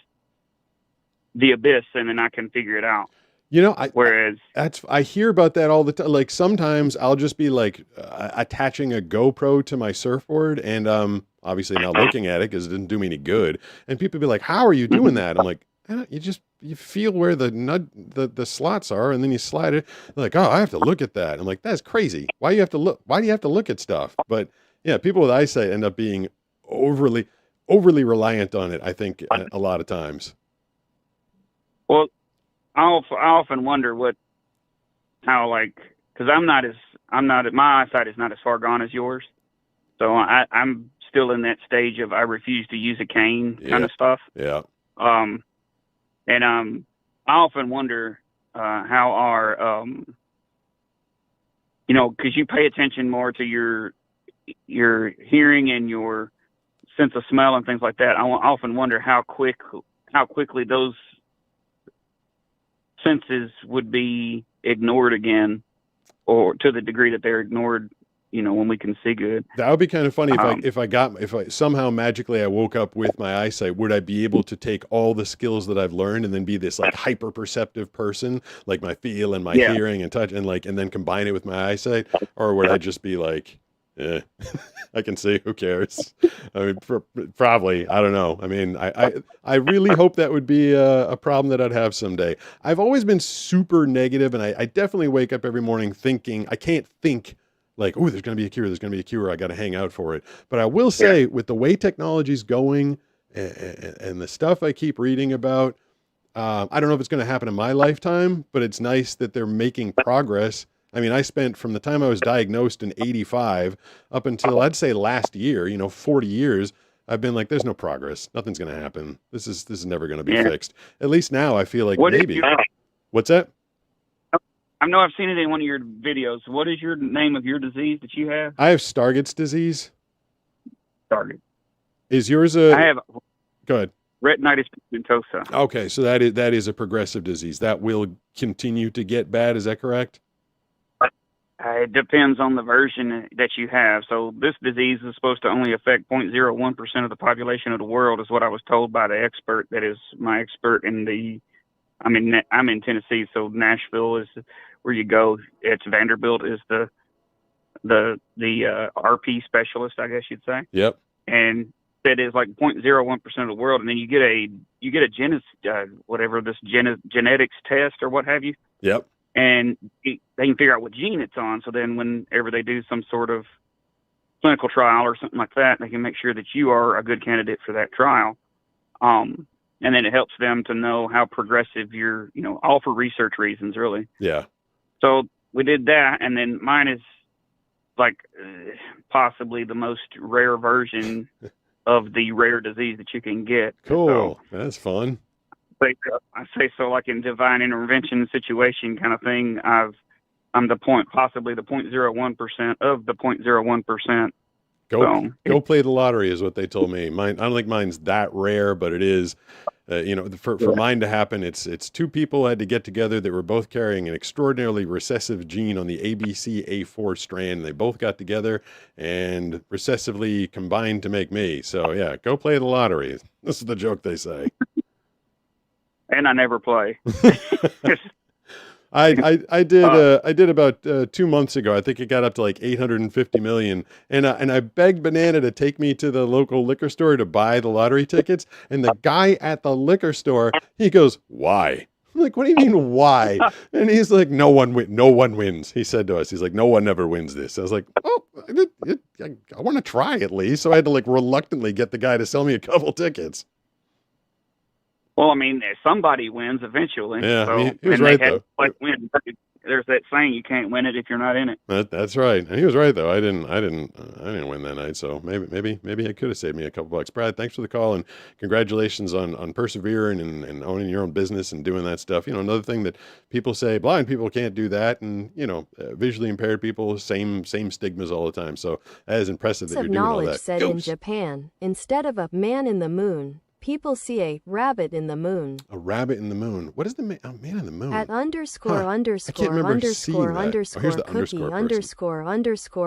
the abyss, and then I can figure it out. You know, I hear about that all the time. Like sometimes I'll just be like attaching a GoPro to my surfboard, and obviously not looking at it because it didn't do me any good. And people be like, "How are you doing that?" I'm like, you feel where the slots are, and then you slide it. They're like, "Oh, I have to look at that." I'm like, "That's crazy. Why do you have to look? Why do you have to look at stuff?" But yeah, people with eyesight end up being overly reliant on it, I think, a lot of times. Well, I often wonder how because my eyesight is not as far gone as yours, so I'm still in that stage of I refuse to use a cane kind of stuff. Yeah. And I often wonder how our because you pay attention more to your hearing and your sense of smell and things like that. I often wonder how quickly those senses would be ignored again, or to the degree that they're ignored, when we can see good. That would be kind of funny if I somehow magically I woke up with my eyesight. Would I be able to take all the skills that I've learned and then be this like hyper perceptive person, like my feel and my hearing and touch, and then combine it with my eyesight? Or would I just be like, I can see, who cares? I mean, probably, I don't know. I mean, I really hope that would be a problem that I'd have someday. I've always been super negative, and I definitely wake up every morning thinking, I can't think like, oh, there's going to be a cure, I got to hang out for it. But I will say, with the way technology's going and the stuff I keep reading about, I don't know if it's going to happen in my lifetime, but it's nice that they're making progress. I mean, I spent from the time I was diagnosed in 85 up until I'd say last year, 40 years, I've been like, there's no progress. Nothing's going to happen. This is never going to be fixed. At least now I feel like maybe. What's that? I know I've seen it in one of your videos. What is your name of your disease that you have? I have Stargardt's disease. Stargardt. Is yours I have. Go ahead. Retinitis pigmentosa. Okay, so that is a progressive disease. That will continue to get bad. Is that correct? It depends on the version that you have. So this disease is supposed to only affect 0.01% of the population of the world, is what I was told by the expert that is my expert in I'm in Tennessee, so Nashville is where you go. It's Vanderbilt is the RP specialist, I guess you'd say. Yep. And that is like 0.01% of the world, and then you get a genetics test or what have you. Yep. And they can figure out what gene it's on. So then whenever they do some sort of clinical trial or something like that, they can make sure that you are a good candidate for that trial. And then it helps them to know how progressive you're, all for research reasons, really. Yeah. So we did that. And then mine is like possibly the most rare version of the rare disease that you can get. Cool. So, that's fun. I say so, like in divine intervention situation kind of thing. I've I'm possibly the 0.01% of the 0.01%. Go play the lottery is what they told me. Mine, I don't think mine's that rare, but it is. For mine to happen, it's two people had to get together that were both carrying an extraordinarily recessive gene on the ABCA4 strand. They both got together and recessively combined to make me. So yeah, go play the lottery. This is the joke they say. And I never play. I did about 2 months ago. I think it got up to like 850 million, and I begged Banana to take me to the local liquor store to buy the lottery tickets. And the guy at the liquor store, he goes, "Why?" I'm like, "What do you mean why?" And he's like, "No one wins." He said to us, he's like, "No one ever wins this." I was like, "Oh, I want to try at least." So I had to like reluctantly get the guy to sell me a couple tickets. Well, I mean, somebody wins eventually. Yeah, so, I mean, he was right though. Win. There's that saying, you can't win it if you're not in it. That's right. And he was right though. I didn't win that night. So maybe it could have saved me a couple bucks. Brad, thanks for the call and congratulations on persevering and owning your own business and doing that stuff. Another thing that people say, blind people can't do that, and visually impaired people, same stigmas all the time. So that is impressive that you're doing all that. Said in Japan, instead of a man in the moon, people see a rabbit in the moon. A rabbit in the moon. What is the man in the moon? At underscore underscore underscore underscore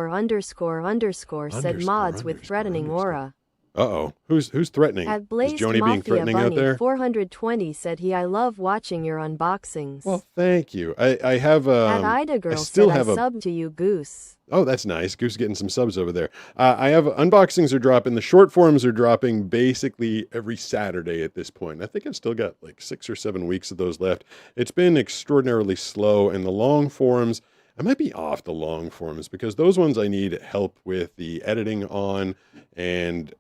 said mods with threatening aura. Uh-oh. Who's threatening? At Blazed is Joni being threatening Bunny out there? 420 said I love watching your unboxings. Well, thank you. I have At Ida Girl said I sub to you, Goose. Oh, that's nice. Goose getting some subs over there. I have unboxings are dropping. The short forms are dropping basically every Saturday at this point. I think I've still got like 6 or 7 weeks of those left. It's been extraordinarily slow, and the long forms, I might be off the long forms because those ones I need help with the editing on, and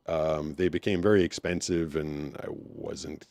they became very expensive, and I wasn't.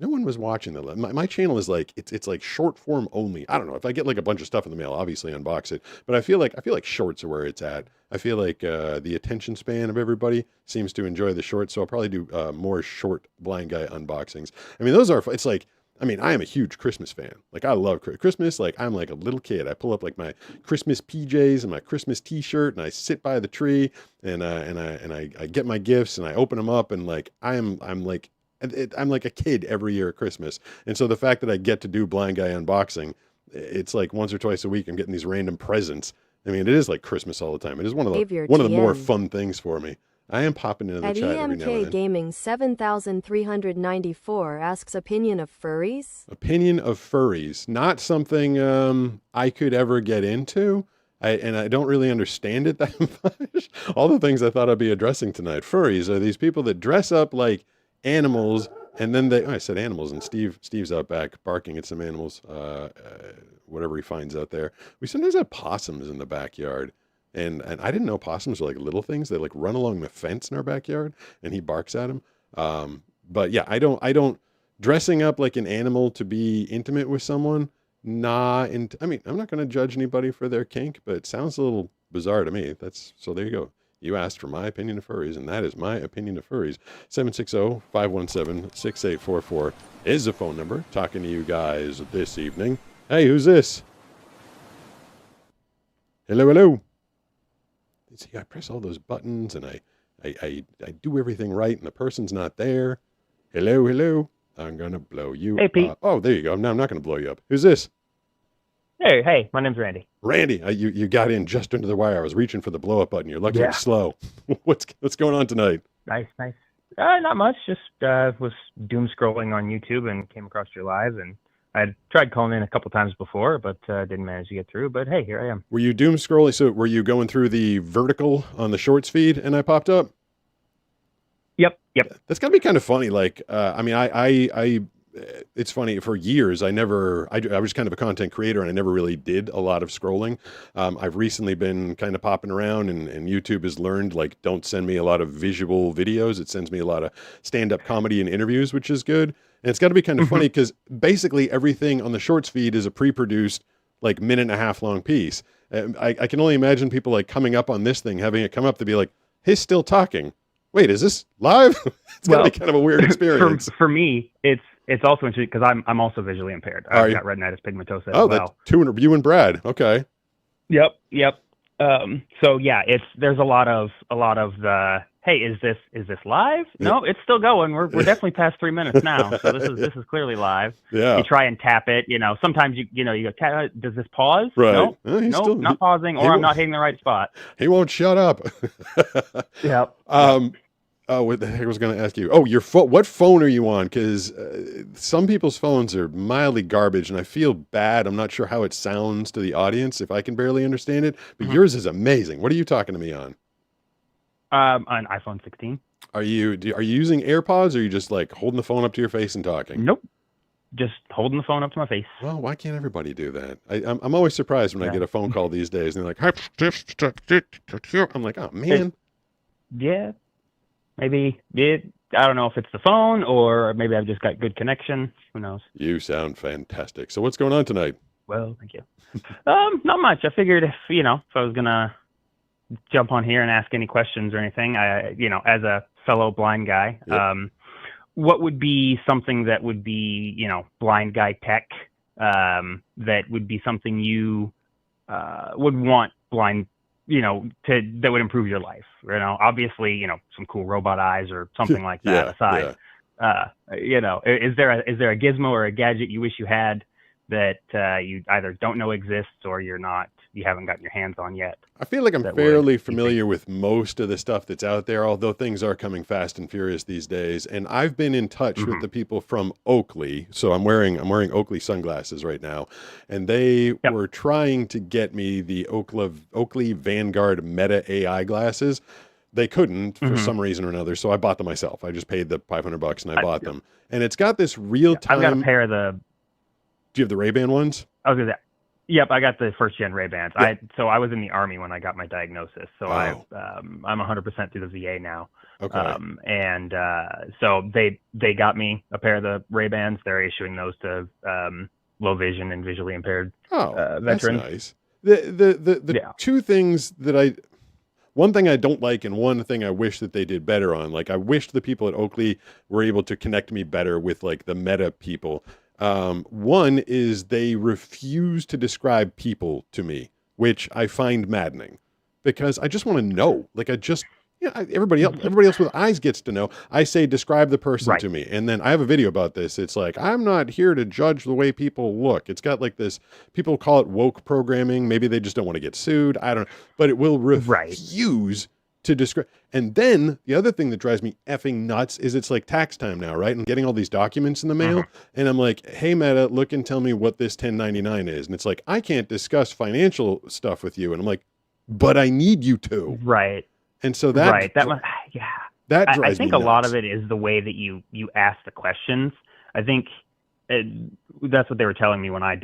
No one was watching them. My channel is like it's like short form only. I don't know if I get like a bunch of stuff in the mail, obviously unbox it. But I feel like shorts are where it's at. I feel like the attention span of everybody seems to enjoy the shorts, so I'll probably do more short blind guy unboxings. I mean, those are. It's like. I mean, I am a huge Christmas fan. Like, I love Christmas. Like, I'm like a little kid. I pull up like my Christmas PJs and my Christmas T-shirt, and I sit by the tree, and I get my gifts, and I open them up, and like I'm like a kid every year at Christmas. And so the fact that I get to do blind guy unboxing, it's like once or twice a week I'm getting these random presents. I mean, it is like Christmas all the time. It is one of the more fun things for me. I am popping into the chat every now and then. Gaming 7394 asks opinion of furries. Opinion of furries, not something I could ever get into. I don't really understand it that much. All the things I thought I'd be addressing tonight. Furries are these people that dress up like animals, and then I said animals, and Steve's out back barking at some animals, whatever he finds out there. We sometimes have possums in the backyard. And I didn't know possums are like little things. They like run along the fence in our backyard, and he barks at them. But yeah, I don't dressing up like an animal to be intimate with someone. I mean, I'm not going to judge anybody for their kink, but it sounds a little bizarre to me. So there you go. You asked for my opinion of furries, and that is my opinion of furries. 760-517-6844 is the phone number. Talking to you guys this evening. Hey, who's this? Hello. See, I press all those buttons, and I do everything right, and the person's not there. Hello. I'm gonna blow you up. Hey, Pete. Oh, there you go. No, I'm not gonna blow you up. Who's this? Hey, my name's Randy. Randy, you got in just under the wire. I was reaching for the blow up button. You're lucky I'm slow. What's going on tonight? Nice. Not much. Just was doom scrolling on YouTube and came across your live, and I tried calling in a couple times before, but didn't manage to get through. But hey, here I am. Were you doom scrolling? So were you going through the vertical on the shorts feed and I popped up? Yep. That's gotta be kind of funny. Like, I mean, I it's funny, for years, I was kind of a content creator and I never really did a lot of scrolling. I've recently been kind of popping around, and YouTube has learned, like, don't send me a lot of visual videos. It sends me a lot of stand-up comedy and interviews, which is good. And it's got to be kind of funny because basically everything on the shorts feed is a pre-produced, like, minute-and-a-half long piece. I can only imagine people like coming up on this thing, having it come up to be like, he's still talking. Wait, is this live? It's got to be kind of a weird experience. For me, it's it's also interesting because I'm also visually impaired. I've got retinitis pigmentosa as well. That's you and Brad. Okay. Yep. So yeah, there's a lot of the, hey, is this live? No, it's still going. We're definitely past 3 minutes now. So this is clearly live. Yeah. You try and tap it. Sometimes you go, does this pause? Right. No, not pausing, or I'm not hitting the right spot. He won't shut up. Yep. What the heck was going to ask you? Oh, your phone. What phone are you on? Because some people's phones are mildly garbage, and I feel bad. I'm not sure how it sounds to the audience if I can barely understand it. But yours is amazing. What are you talking to me on? An iPhone 16. Are you using AirPods, or are you just like holding the phone up to your face and talking? Nope. Just holding the phone up to my face. Well, why can't everybody do that? I'm always surprised when I get a phone call these days, and they're like, I'm like, oh man. Yeah. Maybe I don't know if it's the phone or maybe I've just got good connection. Who knows? You sound fantastic. So what's going on tonight? Well, thank you. Not much. I figured if I was gonna jump on here and ask any questions or anything, as a fellow blind guy, what would be something that would be, blind guy tech, that would be something you would want blind, that would improve your life? Obviously, some cool robot eyes or something like that aside. Is there a gizmo or a gadget you wish you had that you either don't know exists or you haven't gotten your hands on yet? I feel like I'm fairly familiar with most of the stuff that's out there, although things are coming fast and furious these days. And I've been in touch with the people from Oakley. So I'm wearing Oakley sunglasses right now, and they were trying to get me the Oakley Vanguard Meta AI glasses. They couldn't for some reason or another, so I bought them myself. I just paid the $500 and I bought them. And it's got this real-time... I've got a pair of the... Do you have the Ray-Ban ones? I was going to say, yep, I got the first-gen Ray-Bans. Yep. So I was in the Army when I got my diagnosis, so I'm 100% through the VA now. Okay. So they got me a pair of the Ray-Bans. They're issuing those to low vision and visually impaired veterans. That's nice. The two things that one thing I don't like and one thing I wish that they did better on, like I wish the people at Oakley were able to connect me better with like the Meta people. One is they refuse to describe people to me, which I find maddening because I just want to know. Like everybody else with eyes gets to know. I say, describe the person to me. And then I have a video about this. It's like, I'm not here to judge the way people look. It's got like this, people call it woke programming. Maybe they just don't want to get sued. I don't know, but it will refuse to describe. And then the other thing that drives me effing nuts is it's like tax time now, right? And getting all these documents in the mail. And I'm like, hey, Meta, look and tell me what this 1099 is. And it's like, I can't discuss financial stuff with you. And I'm like, but I need you to. Right. And so that I think a lot of it is the way that you ask the questions. I think that's what they were telling me when I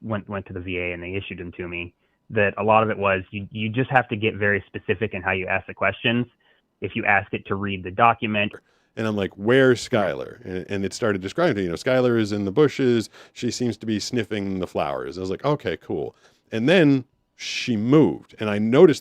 went to the VA and they issued them to me. That a lot of it was you just have to get very specific in how you ask the questions. If you ask it to read the document. And I'm like, where's Skylar? And it started describing, Skylar is in the bushes. She seems to be sniffing the flowers. I was like, okay, cool. And then she moved, and I noticed